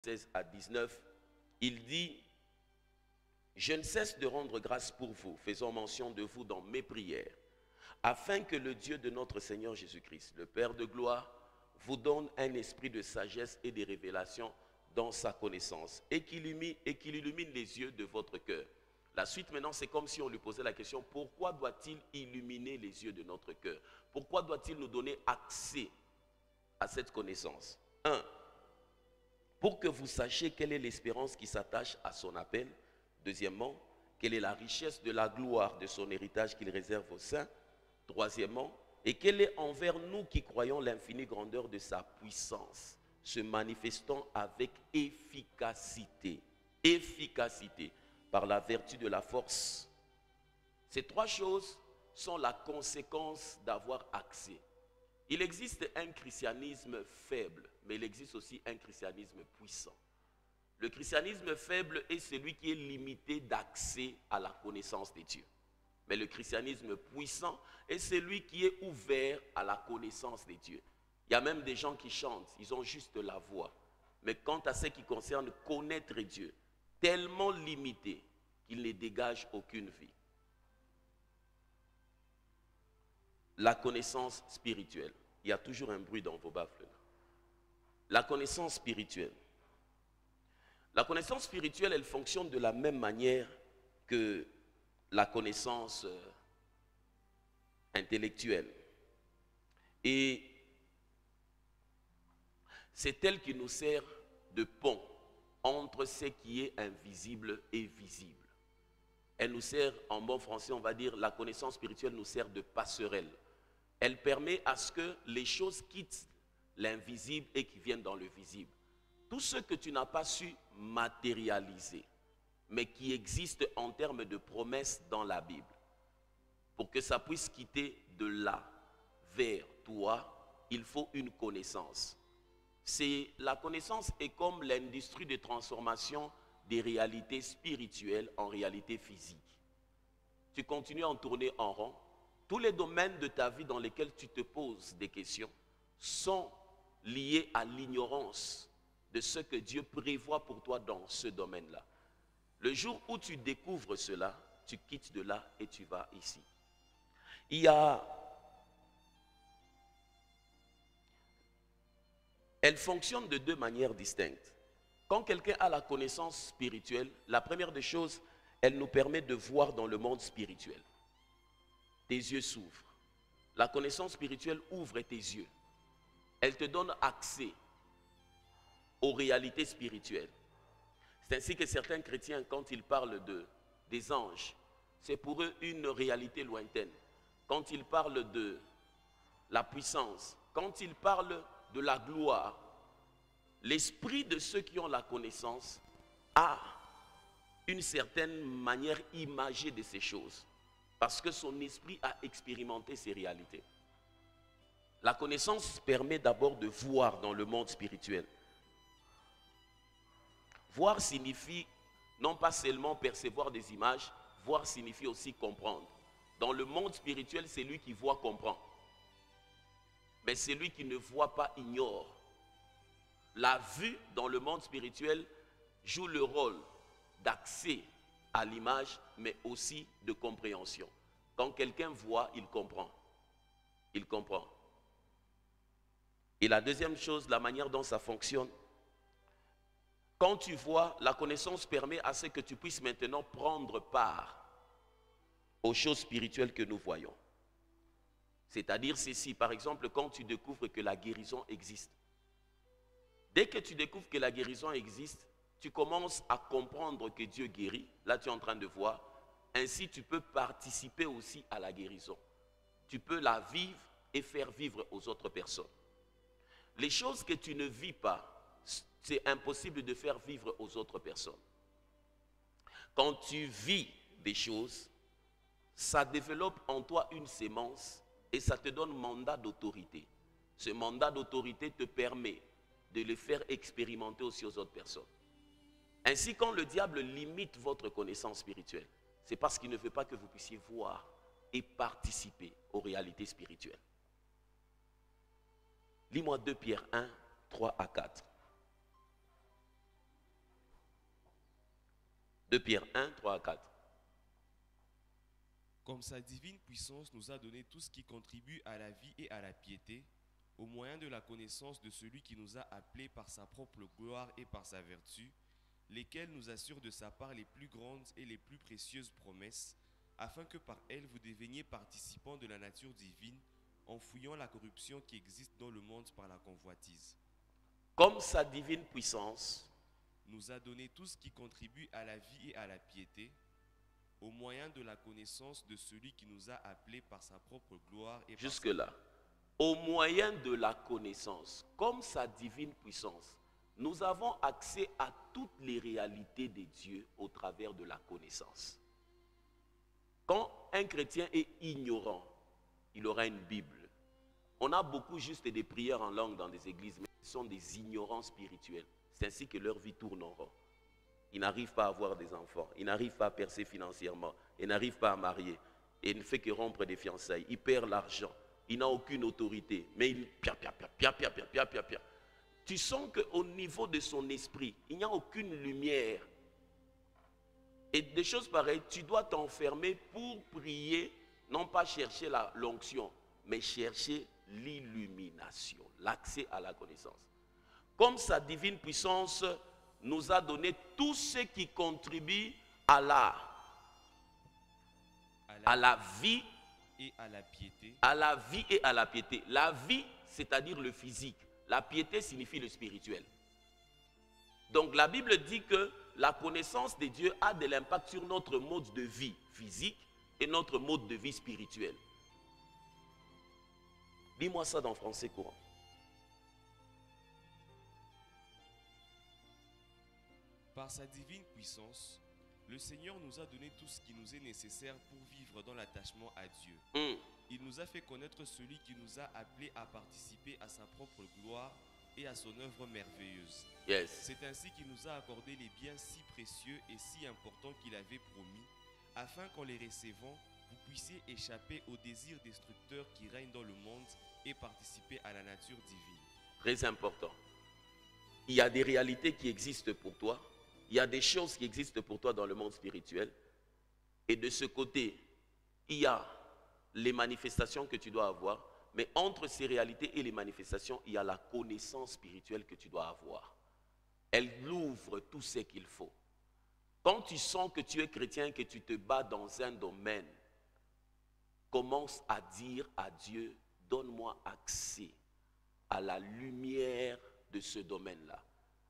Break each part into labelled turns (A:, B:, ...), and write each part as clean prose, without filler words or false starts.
A: 16 à 19, il dit: je ne cesse de rendre grâce pour vous, faisant mention de vous dans mes prières, afin que le Dieu de notre Seigneur Jésus-Christ, le Père de gloire, vous donne un esprit de sagesse et de révélation dans sa connaissance, et qu'il illumine les yeux de votre cœur. La suite maintenant, c'est comme si on lui posait la question: pourquoi doit-il illuminer les yeux de notre cœur? Pourquoi doit-il nous donner accès à cette connaissance? 1. Pour que vous sachiez quelle est l'espérance qui s'attache à son appel. Deuxièmement, quelle est la richesse de la gloire de son héritage qu'il réserve aux saints. Troisièmement, et quelle est envers nous qui croyons l'infinie grandeur de sa puissance, se manifestant avec efficacité. Efficacité, par la vertu de la force. Ces trois choses sont la conséquence d'avoir accès. Il existe un christianisme faible, mais il existe aussi un christianisme puissant. Le christianisme faible est celui qui est limité d'accès à la connaissance de Dieu. Mais le christianisme puissant est celui qui est ouvert à la connaissance de Dieu. Il y a même des gens qui chantent, ils ont juste la voix. Mais quant à ce qui concerne connaître Dieu, tellement limité qu'il ne dégage aucune vie. La connaissance spirituelle. Il y a toujours un bruit dans vos baffles. La connaissance spirituelle. La connaissance spirituelle, elle fonctionne de la même manière que la connaissance intellectuelle. Et c'est elle qui nous sert de pont entre ce qui est invisible et visible. Elle nous sert, en bon français, on va dire, la connaissance spirituelle nous sert de passerelle. Elle permet à ce que les choses quittent l'invisible et qui viennent dans le visible. Tout ce que tu n'as pas su matérialiser, mais qui existe en termes de promesses dans la Bible, pour que ça puisse quitter de là vers toi, il faut une connaissance. La connaissance est comme l'industrie de transformation des réalités spirituelles en réalité physique. Tu continues à en tourner en rond. Tous les domaines de ta vie dans lesquels tu te poses des questions sont liés à l'ignorance de ce que Dieu prévoit pour toi dans ce domaine-là. Le jour où tu découvres cela, tu quittes de là et tu vas ici. Elle fonctionne de deux manières distinctes. Quand quelqu'un a la connaissance spirituelle, la première des choses, elle nous permet de voir dans le monde spirituel. Tes yeux s'ouvrent. La connaissance spirituelle ouvre tes yeux. Elle te donne accès aux réalités spirituelles. C'est ainsi que certains chrétiens, quand ils parlent des anges, c'est pour eux une réalité lointaine. Quand ils parlent de la puissance, quand ils parlent de la gloire, l'esprit de ceux qui ont la connaissance a une certaine manière imagée de ces choses, parce que son esprit a expérimenté ces réalités. La connaissance permet d'abord de voir dans le monde spirituel. Voir signifie non pas seulement percevoir des images, voir signifie aussi comprendre. Dans le monde spirituel, celui qui voit comprend. Mais celui qui ne voit pas ignore. La vue dans le monde spirituel joue le rôle d'accès à l'image, mais aussi de compréhension. Quand quelqu'un voit, il comprend. Il comprend. Et la deuxième chose, la manière dont ça fonctionne, quand tu vois, la connaissance permet à ce que tu puisses maintenant prendre part aux choses spirituelles que nous voyons. C'est-à-dire ceci, par exemple, quand tu découvres que la guérison existe. Dès que tu découvres que la guérison existe, tu commences à comprendre que Dieu guérit. Là, tu es en train de voir. Ainsi, tu peux participer aussi à la guérison. Tu peux la vivre et faire vivre aux autres personnes. Les choses que tu ne vis pas, c'est impossible de faire vivre aux autres personnes. Quand tu vis des choses, ça développe en toi une sémence et ça te donne mandat d'autorité. Ce mandat d'autorité te permet de le faire expérimenter aussi aux autres personnes. Ainsi, quand le diable limite votre connaissance spirituelle, c'est parce qu'il ne veut pas que vous puissiez voir et participer aux réalités spirituelles. Lis-moi 2 Pierre 1, 3 à 4. 2 Pierre 1, 3 à 4.
B: Comme sa divine puissance nous a donné tout ce qui contribue à la vie et à la piété, au moyen de la connaissance de celui qui nous a appelés par sa propre gloire et par sa vertu, lesquels nous assurent de sa part les plus grandes et les plus précieuses promesses, afin que par elles vous deveniez participants de la nature divine, en fouillant la corruption qui existe dans le monde par la convoitise.
A: Comme sa divine puissance
B: nous a donné tout ce qui contribue à la vie et à la piété, au moyen de la connaissance de celui qui nous a appelés par sa propre gloire et par
A: jusque-là, au moyen de la connaissance, comme sa divine puissance, nous avons accès à toutes les réalités de Dieu au travers de la connaissance. Quand un chrétien est ignorant, il aura une Bible. On a beaucoup juste des prières en langue dans des églises, mais ce sont des ignorants spirituels. C'est ainsi que leur vie tourne en rond. Ils n'arrivent pas à avoir des enfants, ils n'arrivent pas à percer financièrement, ils n'arrivent pas à marier, et il ne fait que rompre des fiançailles. Il perd l'argent, il n'a aucune autorité, mais il pia. Tu sens qu'au niveau de son esprit, il n'y a aucune lumière. Et des choses pareilles, tu dois t'enfermer pour prier, non pas chercher l'onction, mais chercher l'illumination, l'accès à la connaissance. Comme sa divine puissance nous a donné tout ce qui contribue à la vie
B: et à la piété.
A: À la vie et à la piété. La vie, c'est-à-dire le physique. La piété signifie le spirituel. Donc la Bible dit que la connaissance de Dieu a de l'impact sur notre mode de vie physique et notre mode de vie spirituel. Dis-moi ça dans français courant.
B: Par sa divine puissance, le Seigneur nous a donné tout ce qui nous est nécessaire pour vivre dans l'attachement à Dieu. Il nous a fait connaître celui qui nous a appelés à participer à sa propre gloire et à son œuvre merveilleuse.
A: Yes.
B: C'est ainsi qu'il nous a accordé les biens si précieux et si importants qu'il avait promis, afin qu'en les recevant, vous puissiez échapper aux désirs destructeurs qui règnent dans le monde et participer à la nature divine.
A: Très important. Il y a des réalités qui existent pour toi. Il y a des choses qui existent pour toi dans le monde spirituel. Et de ce côté, il y a les manifestations que tu dois avoir. Mais entre ces réalités et les manifestations, il y a la connaissance spirituelle que tu dois avoir. Elle ouvre tout ce qu'il faut. Quand tu sens que tu es chrétien, que tu te bats dans un domaine, commence à dire à Dieu, donne-moi accès à la lumière de ce domaine-là,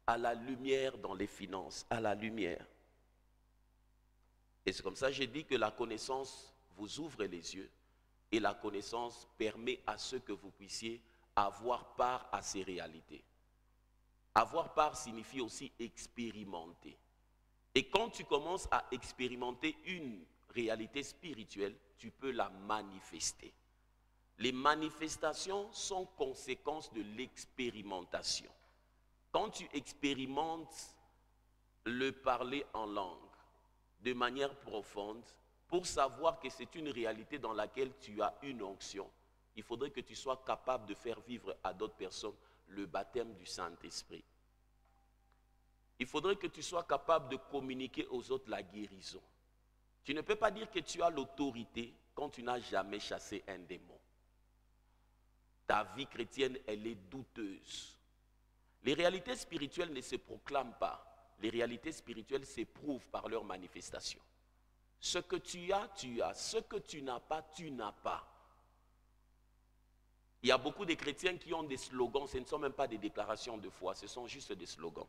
A: à la lumière dans les finances, à la lumière. Et c'est comme ça que j'ai dit que la connaissance vous ouvre les yeux et la connaissance permet à ce que vous puissiez avoir part à ces réalités. Avoir part signifie aussi expérimenter. Et quand tu commences à expérimenter une réalité spirituelle, tu peux la manifester. Les manifestations sont conséquences de l'expérimentation. Quand tu expérimentes le parler en langue de manière profonde, pour savoir que c'est une réalité dans laquelle tu as une onction, il faudrait que tu sois capable de faire vivre à d'autres personnes le baptême du Saint-Esprit. Il faudrait que tu sois capable de communiquer aux autres la guérison. Tu ne peux pas dire que tu as l'autorité quand tu n'as jamais chassé un démon. Ta vie chrétienne, elle est douteuse. Les réalités spirituelles ne se proclament pas. Les réalités spirituelles s'éprouvent par leur manifestation. Ce que tu as, tu as. Ce que tu n'as pas, tu n'as pas. Il y a beaucoup de chrétiens qui ont des slogans. Ce ne sont même pas des déclarations de foi. Ce sont juste des slogans.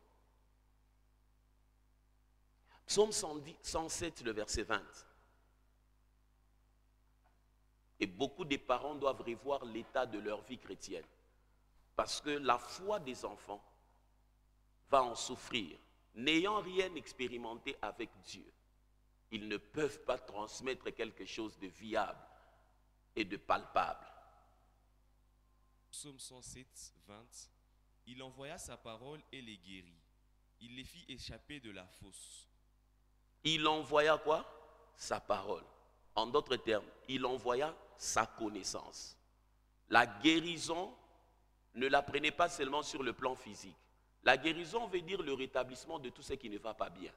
A: Psaume 107, le verset 20. Et beaucoup de parents doivent revoir l'état de leur vie chrétienne. Parce que la foi des enfants va en souffrir. N'ayant rien expérimenté avec Dieu, ils ne peuvent pas transmettre quelque chose de viable et de palpable.
B: Psaume 107, 20. Il envoya sa parole et les guérit. Il les fit échapper de la fosse.
A: Il envoya quoi? Sa parole. En d'autres termes, il envoya sa connaissance. La guérison, ne la prenez pas seulement sur le plan physique. La guérison veut dire le rétablissement de tout ce qui ne va pas bien.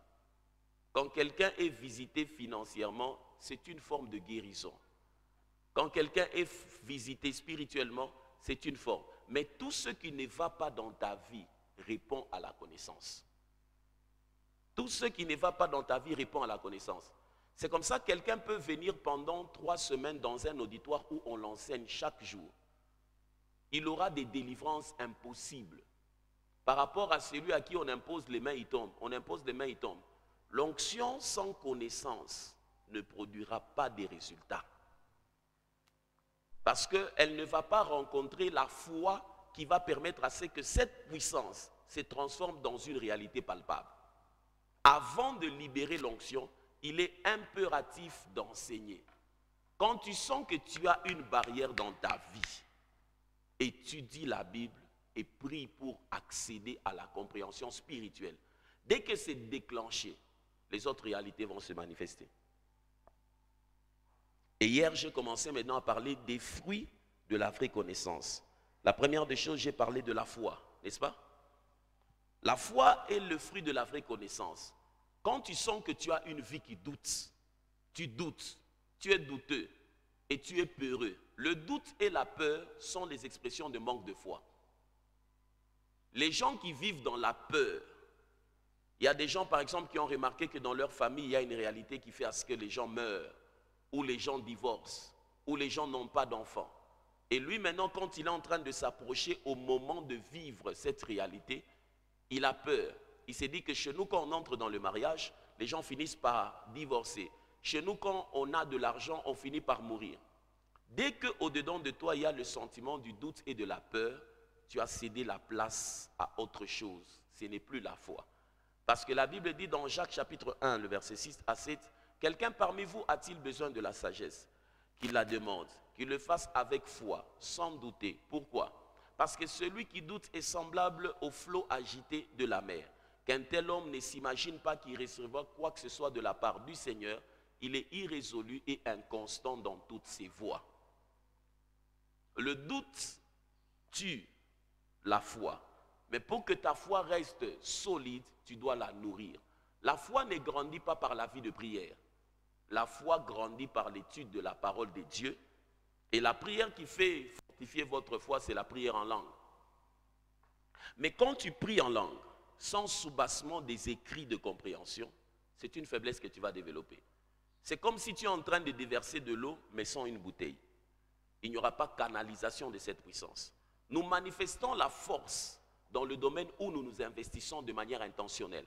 A: Quand quelqu'un est visité financièrement, c'est une forme de guérison. Quand quelqu'un est visité spirituellement, c'est une forme. Mais tout ce qui ne va pas dans ta vie répond à la connaissance. Tout ce qui ne va pas dans ta vie répond à la connaissance. C'est comme ça que quelqu'un peut venir pendant 3 semaines dans un auditoire où on l'enseigne chaque jour. Il aura des délivrances impossibles. Par rapport à celui à qui on impose les mains, il tombe. On impose les mains, il tombe. L'onction sans connaissance ne produira pas de résultats. Parce qu'elle ne va pas rencontrer la foi qui va permettre à ce que cette puissance se transforme dans une réalité palpable. Avant de libérer l'onction, il est impératif d'enseigner. Quand tu sens que tu as une barrière dans ta vie, étudie la Bible et prie pour accéder à la compréhension spirituelle. Dès que c'est déclenché, les autres réalités vont se manifester. Et hier, j'ai commencé maintenant à parler des fruits de la vraie connaissance. La première des choses, j'ai parlé de la foi, n'est-ce pas? La foi est le fruit de la vraie connaissance. Quand tu sens que tu as une vie qui doute, tu es douteux et tu es peureux. Le doute et la peur sont les expressions de manque de foi. Les gens qui vivent dans la peur, il y a des gens par exemple qui ont remarqué que dans leur famille, il y a une réalité qui fait à ce que les gens meurent, ou les gens divorcent, ou les gens n'ont pas d'enfants. Et lui maintenant, quand il est en train de s'approcher au moment de vivre cette réalité, il a peur. Il s'est dit que chez nous, quand on entre dans le mariage, les gens finissent par divorcer. Chez nous, quand on a de l'argent, on finit par mourir. Dès qu'au-dedans de toi, il y a le sentiment du doute et de la peur, tu as cédé la place à autre chose. Ce n'est plus la foi. Parce que la Bible dit dans Jacques chapitre 1, le verset 6 à 7, « Quelqu'un parmi vous a-t-il besoin de la sagesse? Qu'il la demande, qu'il le fasse avec foi, sans douter. » Pourquoi? Parce que celui qui doute est semblable au flot agité de la mer. Qu'un tel homme ne s'imagine pas qu'il recevra quoi que ce soit de la part du Seigneur, il est irrésolu et inconstant dans toutes ses voies. Le doute tue la foi. Mais pour que ta foi reste solide, tu dois la nourrir. La foi ne grandit pas par la vie de prière. La foi grandit par l'étude de la parole de Dieu. Et la prière qui fait fortifier votre foi, c'est la prière en langue. Mais quand tu pries en langue, sans soubassement des écrits de compréhension, c'est une faiblesse que tu vas développer. C'est comme si tu es en train de déverser de l'eau, mais sans une bouteille. Il n'y aura pas canalisation de cette puissance. Nous manifestons la force dans le domaine où nous nous investissons de manière intentionnelle.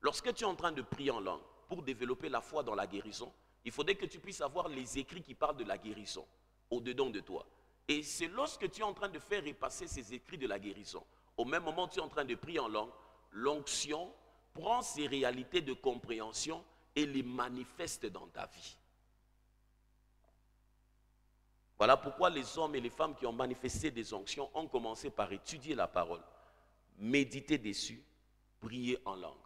A: Lorsque tu es en train de prier en langue, pour développer la foi dans la guérison, il faudrait que tu puisses avoir les écrits qui parlent de la guérison au-dedans de toi. Et c'est lorsque tu es en train de faire repasser ces écrits de la guérison, au même moment où tu es en train de prier en langue, l'onction prend ces réalités de compréhension et les manifeste dans ta vie. Voilà pourquoi les hommes et les femmes qui ont manifesté des onctions ont commencé par étudier la parole, méditer dessus, prier en langue.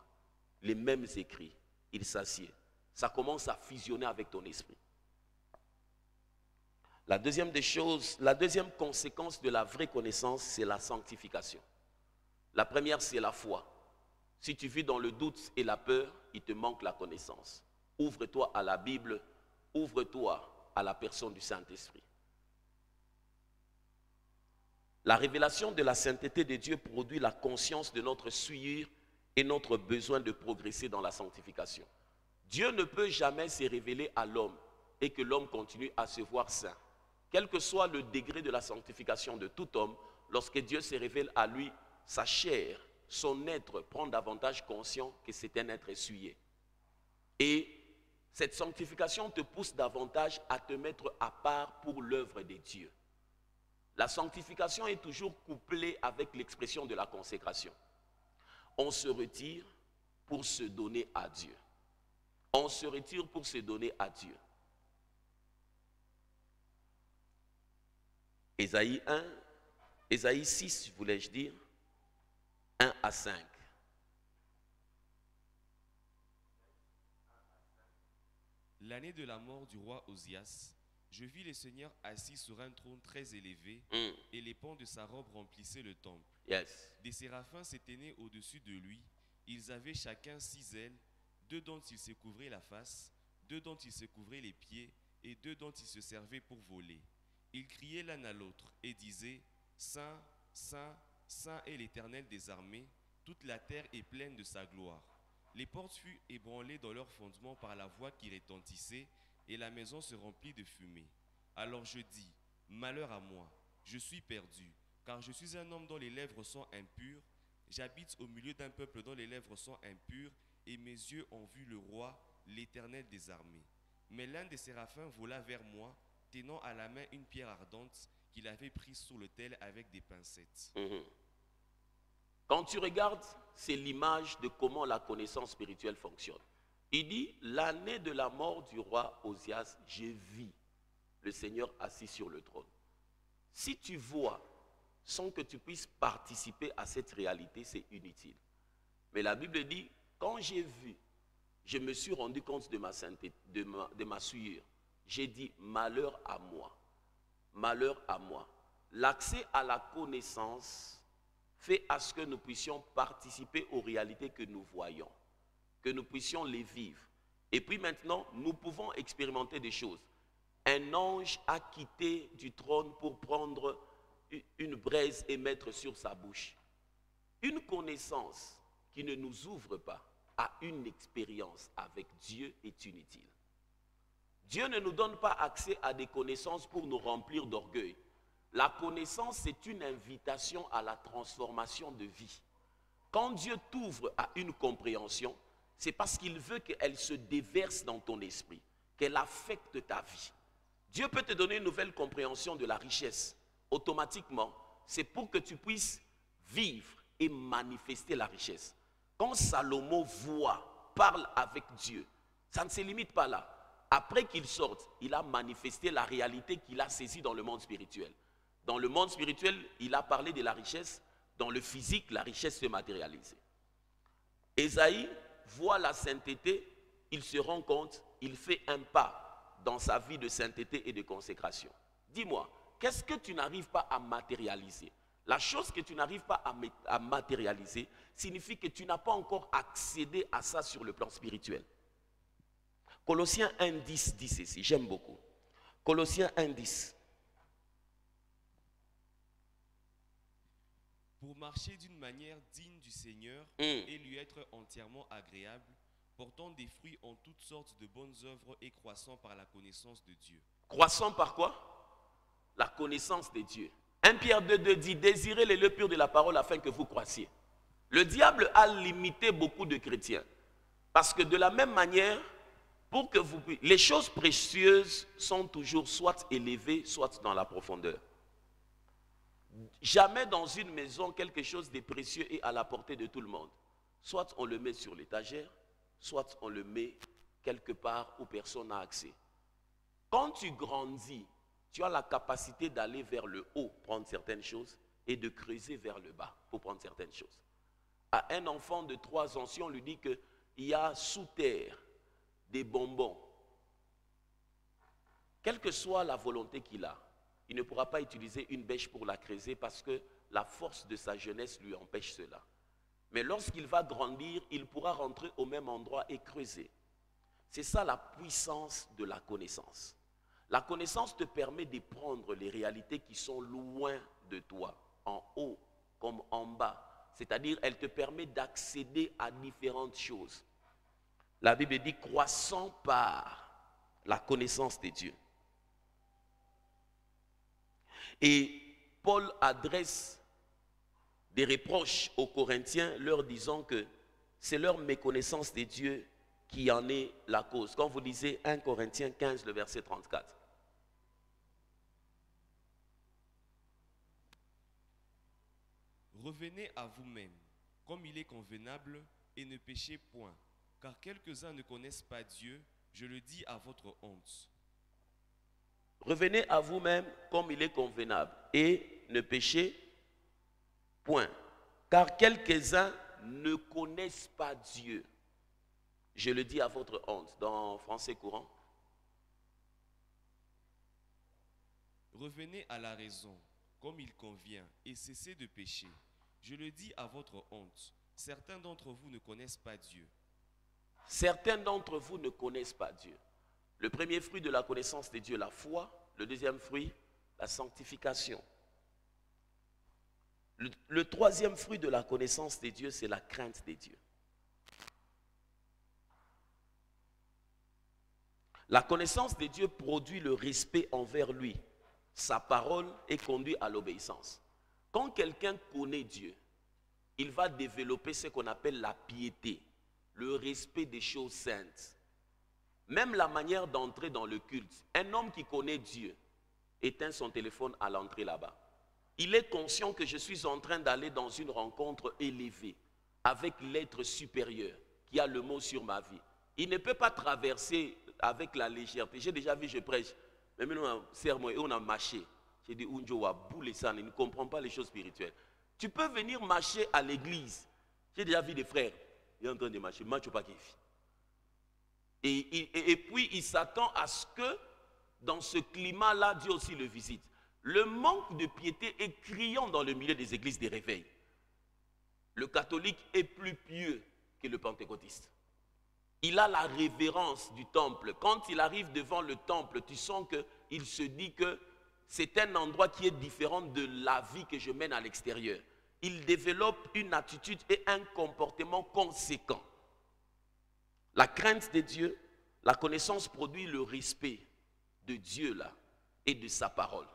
A: Les mêmes écrits, ils s'assiedent. Ça commence à fusionner avec ton esprit. La deuxième des choses, la deuxième conséquence de la vraie connaissance, c'est la sanctification. La première, c'est la foi. Si tu vis dans le doute et la peur, il te manque la connaissance. Ouvre-toi à la Bible, ouvre-toi à la personne du Saint-Esprit. La révélation de la sainteté de Dieu produit la conscience de notre souillure et notre besoin de progresser dans la sanctification. Dieu ne peut jamais se révéler à l'homme et que l'homme continue à se voir saint. Quel que soit le degré de la sanctification de tout homme, lorsque Dieu se révèle à lui, sa chair, son être prend davantage conscience que c'est un être essuyé. Et cette sanctification te pousse davantage à te mettre à part pour l'œuvre de Dieu. La sanctification est toujours couplée avec l'expression de la consécration. On se retire pour se donner à Dieu. On se retire pour se donner à Dieu. Ésaïe 1, Ésaïe 6, voulais-je dire, 1 à 5.
B: L'année de la mort du roi Osias, je vis le Seigneur assis sur un trône très élevé, et les pans de sa robe remplissaient le temple.
A: Yes.
B: Des séraphins s'éteignaient au-dessus de lui. Ils avaient chacun 6 ailes. deux dont ils se couvraient la face, deux dont ils se couvraient les pieds, et deux dont ils se servaient pour voler. Ils criaient l'un à l'autre et disaient, Saint, Saint, Saint est l'Éternel des armées, toute la terre est pleine de sa gloire. Les portes furent ébranlées dans leur fondement par la voix qui retentissait, et la maison se remplit de fumée. Alors je dis, malheur à moi, je suis perdu, car je suis un homme dont les lèvres sont impures, j'habite au milieu d'un peuple dont les lèvres sont impures, et mes yeux ont vu le roi, l'Éternel des armées. Mais l'un des séraphins vola vers moi, tenant à la main une pierre ardente qu'il avait prise sur l'autel avec des pincettes.
A: Quand tu regardes, c'est l'image de comment la connaissance spirituelle fonctionne. Il dit, l'année de la mort du roi Osias, j'ai vu le Seigneur assis sur le trône. Si tu vois, sans que tu puisses participer à cette réalité, c'est inutile. Mais la Bible dit, quand j'ai vu, je me suis rendu compte de ma sainteté, de ma souillure. J'ai dit, malheur à moi, malheur à moi. L'accès à la connaissance fait à ce que nous puissions participer aux réalités que nous voyons, que nous puissions les vivre. Et puis maintenant, nous pouvons expérimenter des choses. Un ange a quitté du trône pour prendre une braise et mettre sur sa bouche. Une connaissance qui ne nous ouvre pas à une expérience avec Dieu est inutile. Dieu ne nous donne pas accès à des connaissances pour nous remplir d'orgueil. La connaissance, c'est une invitation à la transformation de vie. Quand Dieu t'ouvre à une compréhension, c'est parce qu'il veut qu'elle se déverse dans ton esprit, qu'elle affecte ta vie. Dieu peut te donner une nouvelle compréhension de la richesse. Automatiquement, c'est pour que tu puisses vivre et manifester la richesse. Quand Salomon parle avec Dieu, ça ne se limite pas là. Après qu'il sorte, il a manifesté la réalité qu'il a saisie dans le monde spirituel. Dans le monde spirituel, il a parlé de la richesse. Dans le physique, la richesse se matérialise. Ésaïe voit la sainteté, il se rend compte, il fait un pas dans sa vie de sainteté et de consécration. Dis-moi, qu'est-ce que tu n'arrives pas à matérialiser? La chose que tu n'arrives pas à matérialiser signifie que tu n'as pas encore accédé à ça sur le plan spirituel. Colossiens 1,10 dit ceci, j'aime beaucoup. Colossiens 1,10.
B: Pour marcher d'une manière digne du Seigneur et lui être entièrement agréable, portant des fruits en toutes sortes de bonnes œuvres et croissant par la connaissance de Dieu.
A: Croissant par quoi? La connaissance de Dieu. 1 Pierre 2,2 dit, désirez les lieux purs de la parole afin que vous croissiez. Le diable a limité beaucoup de chrétiens. Parce que de la même manière, pour que les choses précieuses sont toujours soit élevées, soit dans la profondeur. Jamais dans une maison, quelque chose de précieux est à la portée de tout le monde. Soit on le met sur l'étagère, soit on le met quelque part où personne n'a accès. Quand tu grandis, tu as la capacité d'aller vers le haut, prendre certaines choses, et de creuser vers le bas pour prendre certaines choses. À un enfant de 3 ans, si on lui dit qu'il y a sous terre des bonbons, quelle que soit la volonté qu'il a, il ne pourra pas utiliser une bêche pour la creuser parce que la force de sa jeunesse lui empêche cela. Mais lorsqu'il va grandir, il pourra rentrer au même endroit et creuser. C'est ça la puissance de la connaissance. La connaissance te permet de prendre les réalités qui sont loin de toi, en haut comme en bas. C'est-à-dire, elle te permet d'accéder à différentes choses. La Bible dit, croissant par la connaissance de Dieu. Et Paul adresse des reproches aux Corinthiens, leur disant que c'est leur méconnaissance de Dieu qui en est la cause. Quand vous lisez 1 Corinthiens 15, le verset 34.
B: Revenez à vous-même, comme il est convenable, et ne péchez point, car quelques-uns ne connaissent pas Dieu, je le dis à votre honte.
A: Revenez à vous-même comme il est convenable, et ne péchez point, car quelques-uns ne connaissent pas Dieu. Je le dis à votre honte, dans français courant.
B: Revenez à la raison, comme il convient, et cessez de pécher. Je le dis à votre honte, certains d'entre vous ne connaissent pas Dieu.
A: Certains d'entre vous ne connaissent pas Dieu. Le premier fruit de la connaissance de Dieu, la foi. Le deuxième fruit, la sanctification. Le troisième fruit de la connaissance de Dieu, c'est la crainte de Dieu. La connaissance de Dieu produit le respect envers lui, sa parole et conduit à l'obéissance. Quand quelqu'un connaît Dieu, il va développer ce qu'on appelle la piété, le respect des choses saintes. Même la manière d'entrer dans le culte. Un homme qui connaît Dieu éteint son téléphone à l'entrée là-bas. Il est conscient que je suis en train d'aller dans une rencontre élevée avec l'être supérieur qui a le mot sur ma vie. Il ne peut pas traverser avec la légèreté. J'ai déjà vu, je prêche, mais nous on a sermon et on a marché. J'ai dit, Unjo a boule ça, il ne comprend pas les choses spirituelles. Tu peux venir marcher à l'église. J'ai déjà vu des frères, il est en train de marcher, marche pas qu'il fait. Et puis il s'attend à ce que dans ce climat-là, Dieu aussi le visite. Le manque de piété est criant dans le milieu des églises des réveils. Le catholique est plus pieux que le pentecôtiste. Il a la révérence du temple. Quand il arrive devant le temple, tu sens qu'il se dit que c'est un endroit qui est différent de la vie que je mène à l'extérieur. Il développe une attitude et un comportement conséquent. La crainte de Dieu, la connaissance produit le respect de Dieu là et de sa parole.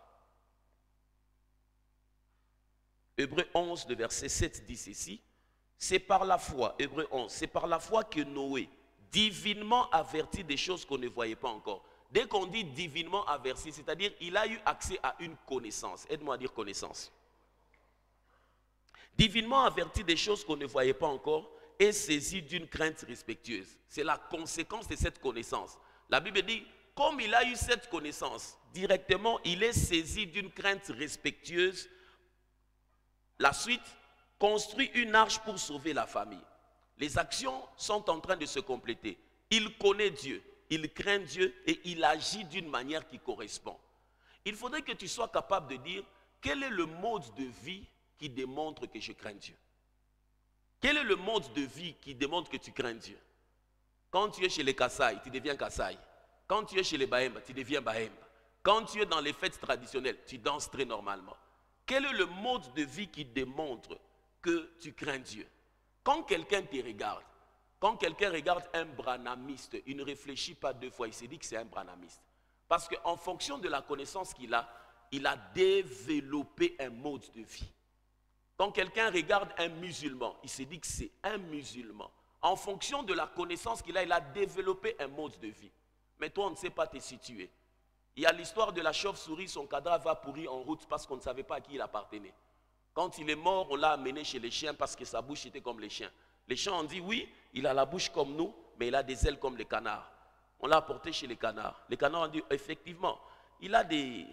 A: Hébreux 11, le verset 7 dit ceci. C'est par la foi, Hébreux 11, c'est par la foi que Noé, divinement averti des choses qu'on ne voyait pas encore. Dès qu'on dit divinement averti, c'est-à-dire il a eu accès à une connaissance. Aide-moi à dire connaissance. Divinement averti des choses qu'on ne voyait pas encore et saisi d'une crainte respectueuse. C'est la conséquence de cette connaissance. La Bible dit, comme il a eu cette connaissance, directement, il est saisi d'une crainte respectueuse. La suite, construit une arche pour sauver la famille. Les actions sont en train de se compléter. Il connaît Dieu, il craint Dieu et il agit d'une manière qui correspond. Il faudrait que tu sois capable de dire quel est le mode de vie qui démontre que je crains Dieu. Quel est le mode de vie qui démontre que tu crains Dieu? Quand tu es chez les Kassai, tu deviens Kassai. Quand tu es chez les Bahemba, tu deviens Bahemba. Quand tu es dans les fêtes traditionnelles, tu danses très normalement. Quel est le mode de vie qui démontre que tu crains Dieu? Quand quelqu'un te regarde, quand quelqu'un regarde un branamiste, il ne réfléchit pas deux fois, il se dit que c'est un branamiste. Parce qu'en fonction de la connaissance qu'il a, il a développé un mode de vie. Quand quelqu'un regarde un musulman, il se dit que c'est un musulman. En fonction de la connaissance qu'il a, il a développé un mode de vie. Mais toi, on ne sait pas te situer. Il y a l'histoire de la chauve-souris, son cadavre va pourrir en route parce qu'on ne savait pas à qui il appartenait. Quand il est mort, on l'a amené chez les chiens parce que sa bouche était comme les chiens. Les chiens ont dit, oui, il a la bouche comme nous, mais il a des ailes comme les canards. On l'a apporté chez les canards. Les canards ont dit, effectivement, il a des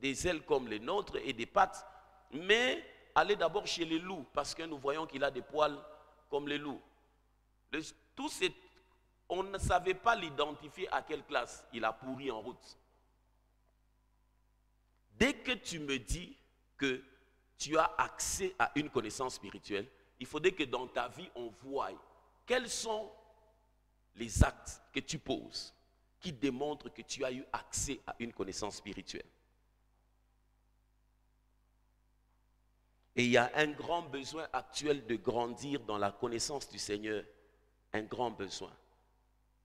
A: ailes comme les nôtres et des pattes, mais allez d'abord chez les loups parce que nous voyons qu'il a des poils comme les loups. On ne savait pas l'identifier à quelle classe il a pourri en route. Dès que tu me dis que tu as accès à une connaissance spirituelle, il faudrait que dans ta vie, on voie quels sont les actes que tu poses qui démontrent que tu as eu accès à une connaissance spirituelle. Et il y a un grand besoin actuel de grandir dans la connaissance du Seigneur. Un grand besoin.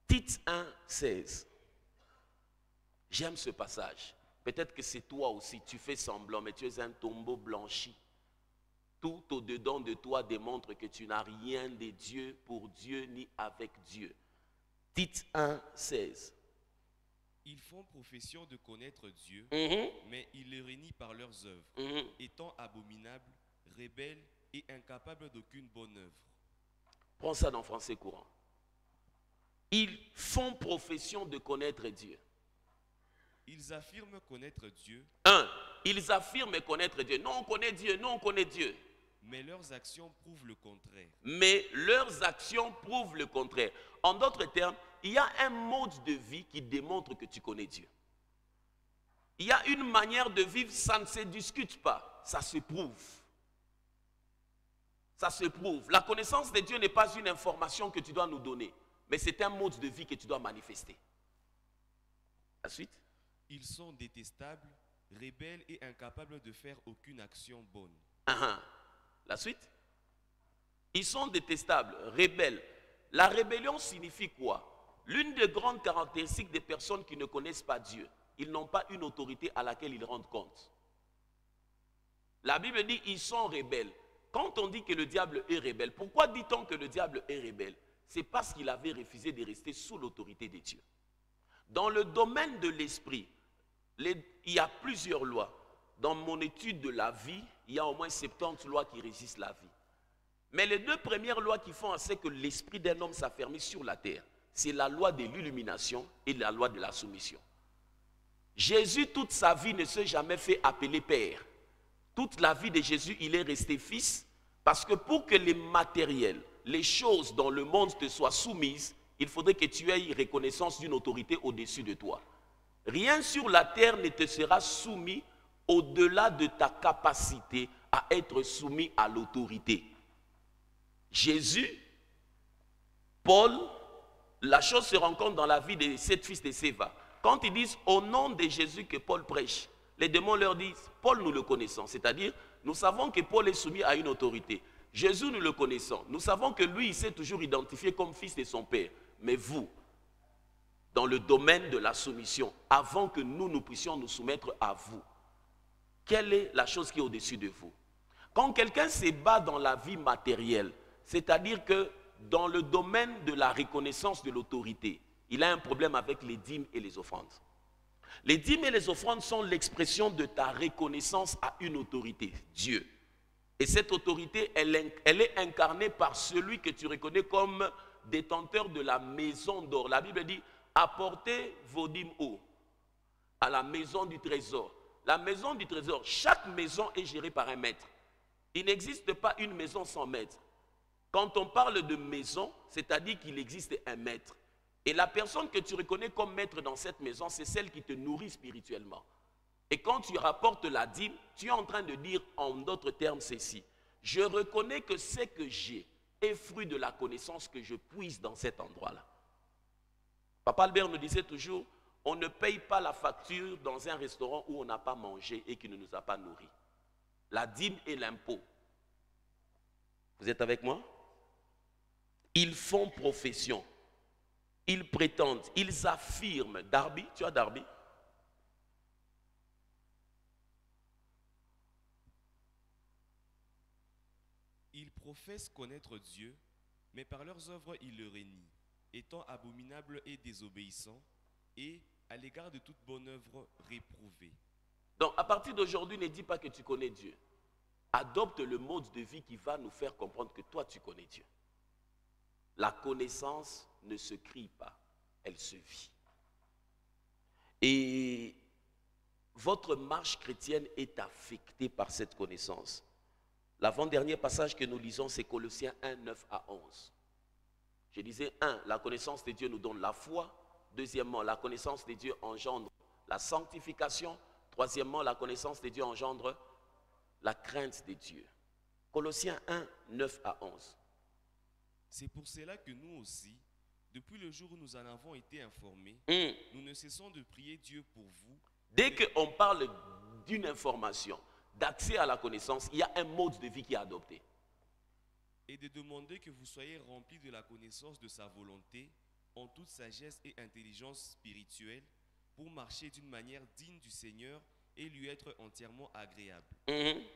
A: Tite 1, 16. J'aime ce passage. Peut-être que c'est toi aussi, tu fais semblant, mais tu es un tombeau blanchi. Tout au-dedans de toi démontre que tu n'as rien de Dieu pour Dieu ni avec Dieu. Tite 1, 16.
B: Ils font profession de connaître Dieu, mais ils le renient par leurs œuvres, étant abominables, rebelles et incapables d'aucune bonne œuvre.
A: Prends ça dans français courant. Ils font profession de connaître Dieu.
B: Ils affirment connaître Dieu.
A: Ils affirment connaître Dieu. Non, on connaît Dieu, non, on connaît Dieu.
B: Mais leurs actions prouvent le contraire.
A: Mais leurs actions prouvent le contraire. En d'autres termes, il y a un mode de vie qui démontre que tu connais Dieu. Il y a une manière de vivre, ça ne se discute pas, ça se prouve. Ça se prouve. La connaissance de Dieu n'est pas une information que tu dois nous donner, mais c'est un mode de vie que tu dois manifester. La suite.
B: Ils sont détestables, rebelles et incapables de faire aucune action bonne.
A: La suite. Ils sont détestables, rebelles. La rébellion signifie quoi? L'une des grandes caractéristiques des personnes qui ne connaissent pas Dieu, ils n'ont pas une autorité à laquelle ils rendent compte. La Bible dit ils sont rebelles. Quand on dit que le diable est rebelle, pourquoi dit-on que le diable est rebelle? C'est parce qu'il avait refusé de rester sous l'autorité de Dieu. Dans le domaine de l'esprit, il y a plusieurs lois. Dans mon étude de la vie, il y a au moins 70 lois qui régissent la vie. Mais les deux premières lois qui font c'est que l'esprit d'un homme s'affermit sur la terre, c'est la loi de l'illumination et la loi de la soumission. Jésus, toute sa vie, ne s'est jamais fait appeler Père. Toute la vie de Jésus, il est resté fils, parce que pour que les matériels, les choses dans le monde te soient soumises, il faudrait que tu aies reconnaissance d'une autorité au-dessus de toi. Rien sur la terre ne te sera soumis au-delà de ta capacité à être soumis à l'autorité. Jésus, Paul, la chose se rencontre dans la vie de 7 fils de Séva. Quand ils disent au nom de Jésus que Paul prêche, les démons leur disent, Paul nous le connaissons, c'est-à-dire nous savons que Paul est soumis à une autorité. Jésus nous le connaissons, nous savons que lui il s'est toujours identifié comme fils de son père. Mais vous, dans le domaine de la soumission, avant que nous puissions nous soumettre à vous, quelle est la chose qui est au-dessus de vous? Quand quelqu'un se bat dans la vie matérielle, c'est-à-dire que dans le domaine de la reconnaissance de l'autorité, il a un problème avec les dîmes et les offrandes. Les dîmes et les offrandes sont l'expression de ta reconnaissance à une autorité, Dieu. Et cette autorité, elle est incarnée par celui que tu reconnais comme détenteur de la maison d'or. La Bible dit, apportez vos dîmes où? À la maison du trésor. La maison du trésor, chaque maison est gérée par un maître. Il n'existe pas une maison sans maître. Quand on parle de maison, c'est-à-dire qu'il existe un maître. Et la personne que tu reconnais comme maître dans cette maison, c'est celle qui te nourrit spirituellement. Et quand tu rapportes la dîme, tu es en train de dire en d'autres termes ceci. Je reconnais que ce que j'ai est fruit de la connaissance que je puise dans cet endroit-là. Papa Albert nous disait toujours, on ne paye pas la facture dans un restaurant où on n'a pas mangé et qui ne nous a pas nourris. La dîme et l'impôt. Vous êtes avec moi? Ils font profession. Ils prétendent, ils affirment. Darby, tu as Darby?
B: Ils professent connaître Dieu, mais par leurs œuvres ils le renient, étant abominables et désobéissants, et à l'égard de toute bonne œuvre réprouvés.
A: Donc à partir d'aujourd'hui, ne dis pas que tu connais Dieu. Adopte le mode de vie qui va nous faire comprendre que toi tu connais Dieu. La connaissance ne se crie pas, elle se vit. Et votre marche chrétienne est affectée par cette connaissance. L'avant-dernier passage que nous lisons, c'est Colossiens 1, 9 à 11. Je disais, 1, la connaissance de Dieu nous donne la foi. Deuxièmement, la connaissance de Dieu engendre la sanctification. Troisièmement, la connaissance de Dieu engendre la crainte de Dieu. Colossiens 1, 9 à 11.
B: C'est pour cela que nous aussi, depuis le jour où nous en avons été informés, nous ne cessons de prier Dieu pour vous.
A: Dès qu'on parle d'une information, d'accès à la connaissance, il y a un mode de vie qui est adopté.
B: Et de demander que vous soyez remplis de la connaissance de sa volonté, en toute sagesse et intelligence spirituelle, pour marcher d'une manière digne du Seigneur et lui être entièrement agréable,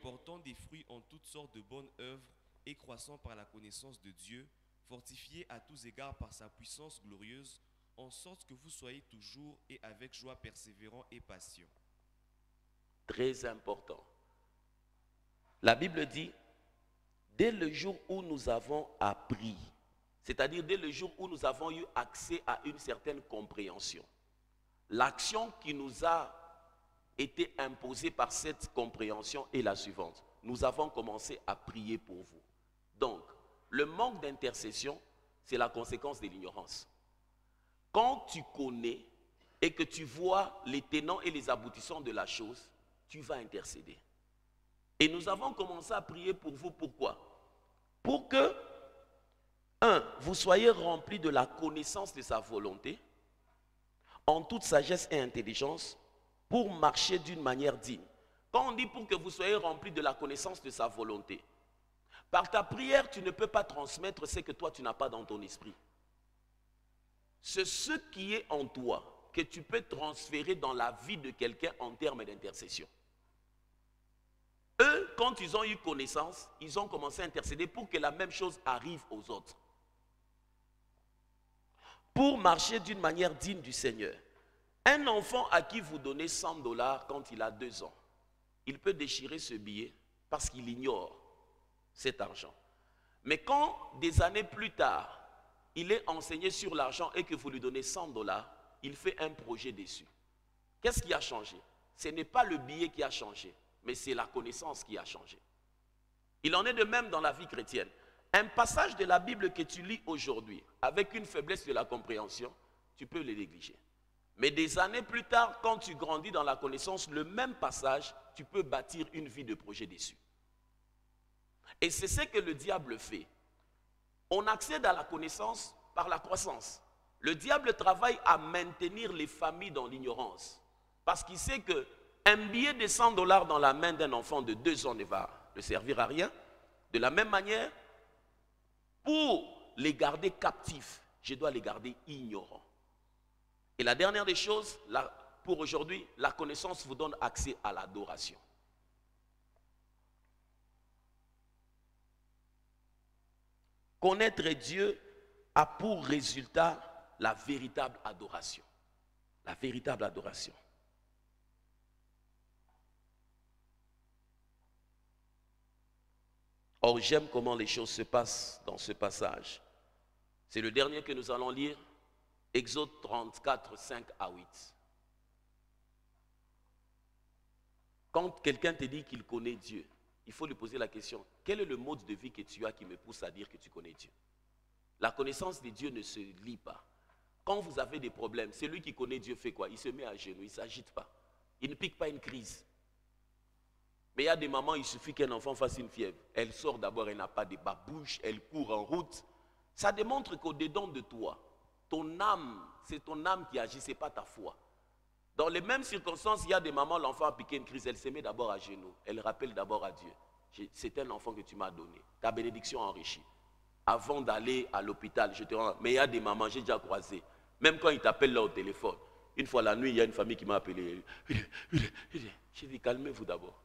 B: portant des fruits en toutes sortes de bonnes œuvres et croissant par la connaissance de Dieu, fortifié à tous égards par sa puissance glorieuse, en sorte que vous soyez toujours et avec joie persévérants et patients.
A: Très important. La Bible dit, dès le jour où nous avons appris, c'est-à-dire dès le jour où nous avons eu accès à une certaine compréhension, l'action qui nous a été imposée par cette compréhension est la suivante. Nous avons commencé à prier pour vous. Donc, le manque d'intercession, c'est la conséquence de l'ignorance. Quand tu connais et que tu vois les tenants et les aboutissants de la chose, tu vas intercéder. Et nous avons commencé à prier pour vous. Pourquoi? Pour que Un, vous soyez remplis de la connaissance de sa volonté, en toute sagesse et intelligence, pour marcher d'une manière digne. Quand on dit pour que vous soyez remplis de la connaissance de sa volonté, par ta prière, tu ne peux pas transmettre ce que toi, tu n'as pas dans ton esprit. C'est ce qui est en toi que tu peux transférer dans la vie de quelqu'un en termes d'intercession. Eux, quand ils ont eu connaissance, ils ont commencé à intercéder pour que la même chose arrive aux autres. Pour marcher d'une manière digne du Seigneur. Un enfant à qui vous donnez 100 $ quand il a 2 ans, il peut déchirer ce billet parce qu'il ignore cet argent. Mais quand, des années plus tard, il est enseigné sur l'argent et que vous lui donnez 100 $, il fait un projet dessus. Qu'est-ce qui a changé? Ce n'est pas le billet qui a changé, mais c'est la connaissance qui a changé. Il en est de même dans la vie chrétienne. Un passage de la Bible que tu lis aujourd'hui, avec une faiblesse de la compréhension, tu peux le négliger. Mais des années plus tard, quand tu grandis dans la connaissance, le même passage, tu peux bâtir une vie de projet dessus. Et c'est ce que le diable fait. On accède à la connaissance par la croissance. Le diable travaille à maintenir les familles dans l'ignorance. Parce qu'il sait qu'un billet de 100 $ dans la main d'un enfant de 2 ans ne va le servir à rien. De la même manière, pour les garder captifs, je dois les garder ignorants. Et la dernière des choses, pour aujourd'hui, la connaissance vous donne accès à l'adoration. Connaître Dieu a pour résultat la véritable adoration. La véritable adoration. Or, j'aime comment les choses se passent dans ce passage. C'est le dernier que nous allons lire, Exode 34, 5 à 8. Quand quelqu'un te dit qu'il connaît Dieu, il faut lui poser la question, quel est le mode de vie que tu as qui me pousse à dire que tu connais Dieu? La connaissance de Dieu ne se lit pas. Quand vous avez des problèmes, celui qui connaît Dieu fait quoi? Il se met à genoux, il ne s'agite pas. Il ne pique pas une crise. Mais il y a des mamans, il suffit qu'un enfant fasse une fièvre. Elle sort d'abord, elle n'a pas de babouche, elle court en route. Ça démontre qu'au-dedans de toi, ton âme, c'est ton âme qui agit, ce n'est pas ta foi. Dans les mêmes circonstances, il y a des mamans, l'enfant a piqué une crise, elle se met d'abord à genoux. Elle rappelle d'abord à Dieu. C'est un enfant que tu m'as donné. Ta bénédiction enrichie. Avant d'aller à l'hôpital, je te rends. Mais il y a des mamans, j'ai déjà croisé. Même quand ils t'appellent là au téléphone. Une fois la nuit, il y a une famille qui m'a appelé. J'ai dit, calmez-vous d'abord.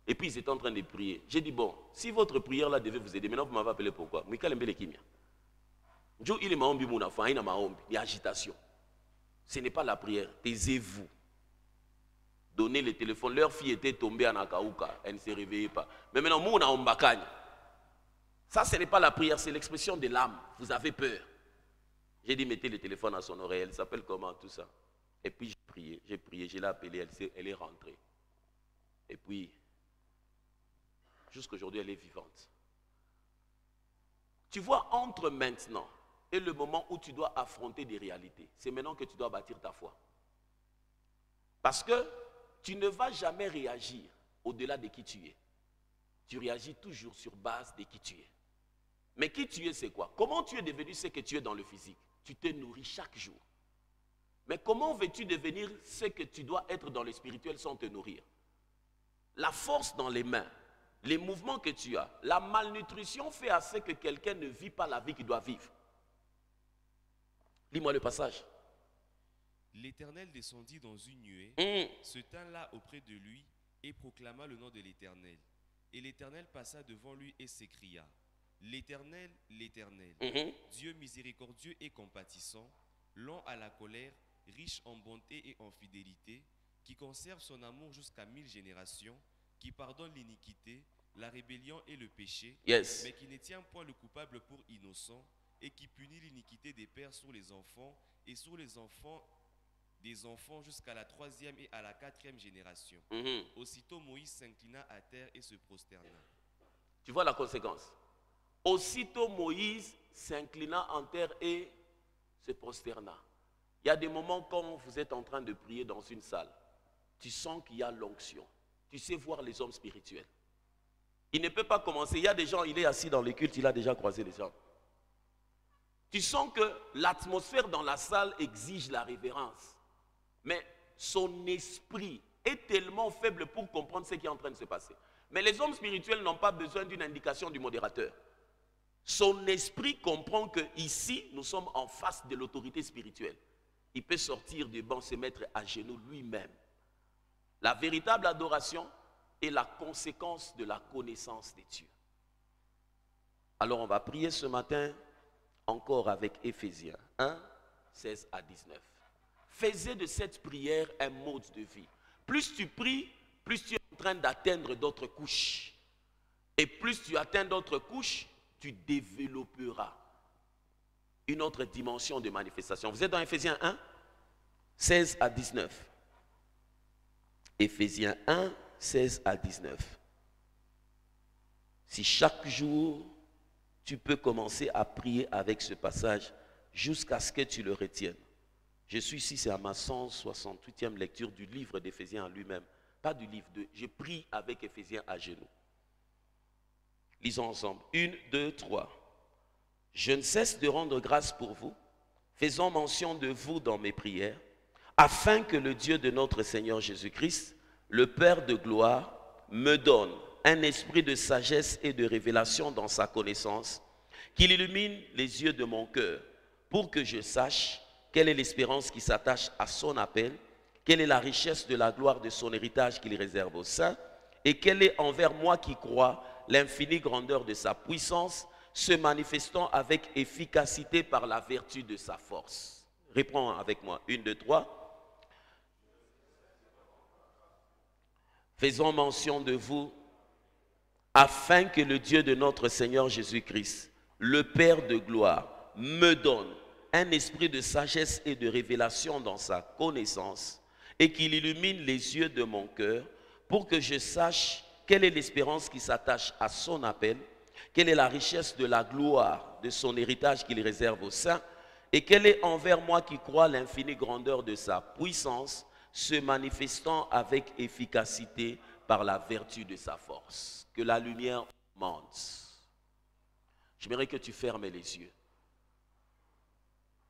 A: Et puis ils étaient en train de prier. J'ai dit, bon, si votre prière là devait vous aider, maintenant vous m'avez appelé pourquoi? Mais calmez les kimia. Il est maombi mon enfant, il y a agitation. Ce n'est pas la prière, taisez-vous. Donnez le téléphone. Leur fille était tombée en Akaouka, elle ne se réveillait pas. Mais maintenant, nous, on a Ombakagne. Ça, ce n'est pas la prière, c'est l'expression de l'âme. Vous avez peur. J'ai dit, mettez le téléphone à son oreille. Elle s'appelle comment, tout ça? Et puis, j'ai prié, je l'ai appelée, elle est rentrée. Et puis, jusqu'aujourd'hui, elle est vivante. Tu vois, entre maintenant et le moment où tu dois affronter des réalités, c'est maintenant que tu dois bâtir ta foi. Parce que tu ne vas jamais réagir au-delà de qui tu es. Tu réagis toujours sur base de qui tu es. Mais qui tu es, c'est quoi? Comment tu es devenu ce que tu es dans le physique? Tu te nourris chaque jour. Mais comment veux-tu devenir ce que tu dois être dans le spirituel sans te nourrir? La force dans les mains, les mouvements que tu as, la malnutrition fait à ce que quelqu'un ne vit pas la vie qu'il doit vivre. Lis-moi le passage.
B: L'Éternel descendit dans une nuée, se tint là auprès de lui et proclama le nom de l'Éternel. Et l'Éternel passa devant lui et s'écria, l'Éternel, l'Éternel, Dieu miséricordieux et compatissant, lent à la colère, riche en bonté et en fidélité, qui conserve son amour jusqu'à 1000 générations, qui pardonne l'iniquité, la rébellion et le péché, mais qui ne tient point le coupable pour innocent, et qui punit l'iniquité des pères sur les enfants et sur les enfants des enfants jusqu'à la 3e et à la 4e génération. Aussitôt Moïse s'inclina à terre et se prosterna.
A: Tu vois la conséquence? Aussitôt Moïse s'inclina en terre et se prosterna. Il y a des moments quand vous êtes en train de prier dans une salle, tu sens qu'il y a l'onction. Tu sais voir les hommes spirituels. Il ne peut pas commencer. Il y a des gens, il est assis dans les cultes, il a déjà croisé les gens. Tu sens que l'atmosphère dans la salle exige la révérence. Mais son esprit est tellement faible pour comprendre ce qui est en train de se passer. Mais les hommes spirituels n'ont pas besoin d'une indication du modérateur. Son esprit comprend que ici, nous sommes en face de l'autorité spirituelle. Il peut sortir du banc, se mettre à genoux lui-même. La véritable adoration est la conséquence de la connaissance de Dieu. Alors on va prier ce matin encore avec Éphésiens 1, 16 à 19. Faisez de cette prière un mode de vie. Plus tu pries, plus tu es en train d'atteindre d'autres couches. Et plus tu atteins d'autres couches, tu développeras une autre dimension de manifestation. Vous êtes dans Éphésiens 1, 16 à 19. Éphésiens 1, 16 à 19. Si chaque jour, tu peux commencer à prier avec ce passage jusqu'à ce que tu le retiennes. Je suis ici, c'est à ma 168e lecture du livre d'Éphésiens en lui-même, pas du livre 2. Je prie avec Éphésiens à genoux. Lisons ensemble. 1, 2, 3. Je ne cesse de rendre grâce pour vous, faisant mention de vous dans mes prières, afin que le Dieu de notre Seigneur Jésus-Christ, le Père de gloire, me donne un esprit de sagesse et de révélation dans sa connaissance, qu'il illumine les yeux de mon cœur, pour que je sache quelle est l'espérance qui s'attache à son appel, quelle est la richesse de la gloire de son héritage qu'il réserve aux saints, et quelle est envers moi qui crois l'infinie grandeur de sa puissance, se manifestant avec efficacité par la vertu de sa force. Réponds avec moi. 1, 2, 3. Faisons mention de vous, afin que le Dieu de notre Seigneur Jésus-Christ, le Père de gloire, me donne un esprit de sagesse et de révélation dans sa connaissance, et qu'il illumine les yeux de mon cœur, pour que je sache quelle est l'espérance qui s'attache à son appel, quelle est la richesse de la gloire de son héritage qu'il réserve aux saints, et quelle est envers moi qui crois l'infinie grandeur de sa puissance, se manifestant avec efficacité par la vertu de sa force. Que la lumière monte. J'aimerais que tu fermes les yeux.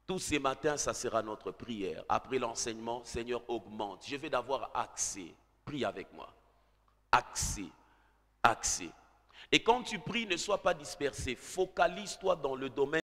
A: Tous ces matins, ça sera notre prière. Après l'enseignement, Seigneur, augmente. Je vais d'avoir accès. Prie avec moi. Accès. Accès. Et quand tu pries, ne sois pas dispersé. Focalise-toi dans le domaine